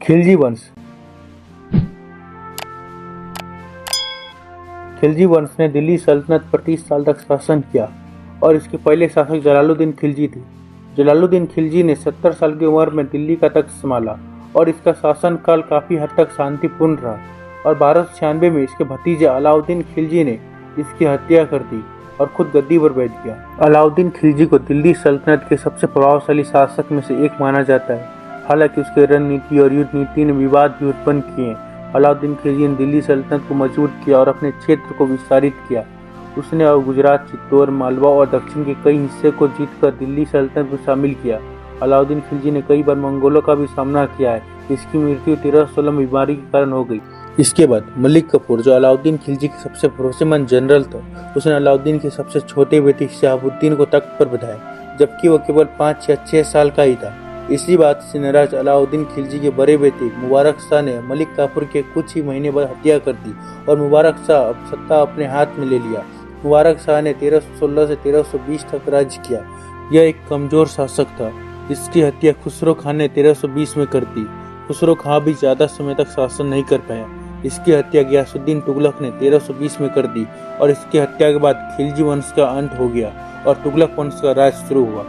खिलजी वंश। खिलजी वंश ने दिल्ली सल्तनत पर 30 साल तक शासन किया और इसके पहले शासक जलालुद्दीन खिलजी थे। जलालुद्दीन खिलजी ने 70 साल की उम्र में दिल्ली का तख्त संभाला और इसका शासनकाल काफी हद तक शांतिपूर्ण रहा और 1296 में इसके भतीजे अलाउद्दीन खिलजी ने इसकी हत्या कर दी और खुद गद्दी पर बैठ गया। अलाउद्दीन खिलजी को दिल्ली सल्तनत के सबसे प्रभावशाली शासक में से एक माना जाता है। हालांकि उसके रणनीति और युद्ध नीति ने विवाद भी उत्पन्न किए। अलाउद्दीन खिलजी ने दिल्ली सल्तनत को मजबूत किया और अपने क्षेत्र को विस्तारित किया। उसने गुजरात, चित्तौड़, मालवा और दक्षिण के कई हिस्से को जीतकर दिल्ली सल्तनत में शामिल किया। अलाउद्दीन खिलजी ने कई बार मंगोलों का भी सामना किया है। इसकी मृत्यु 1316 में बीमारी के कारण हो गई। इसके बाद मलिक कफूर, जो अलाउद्दीन खिलजी के सबसे भरोसेमंद जनरल था, उसने अलाउद्दीन के सबसे छोटे बेटे शहाबुद्दीन को तख्त पर बिठाया, जबकि वह केवल 5 या 6 साल का ही था। इसी बात से नाराज अलाउद्दीन खिलजी के बड़े बेटे मुबारक शाह ने मलिक काफूर के कुछ ही महीने बाद हत्या कर दी और मुबारक शाह अब सत्ता अपने हाथ में ले लिया। मुबारक शाह ने 1316 से 1320 तक राज्य किया। यह एक कमजोर शासक था। इसकी हत्या खुसरो खान ने 1320 में कर दी। खुसरो खान भी ज्यादा समय तक शासन नहीं कर पाया। इसकी हत्या गियासुद्दीन तुगलक ने 1320 में कर दी और इसकी हत्या के बाद खिलजी वंश का अंत हो गया और तुगलक वंश का राज शुरू हुआ।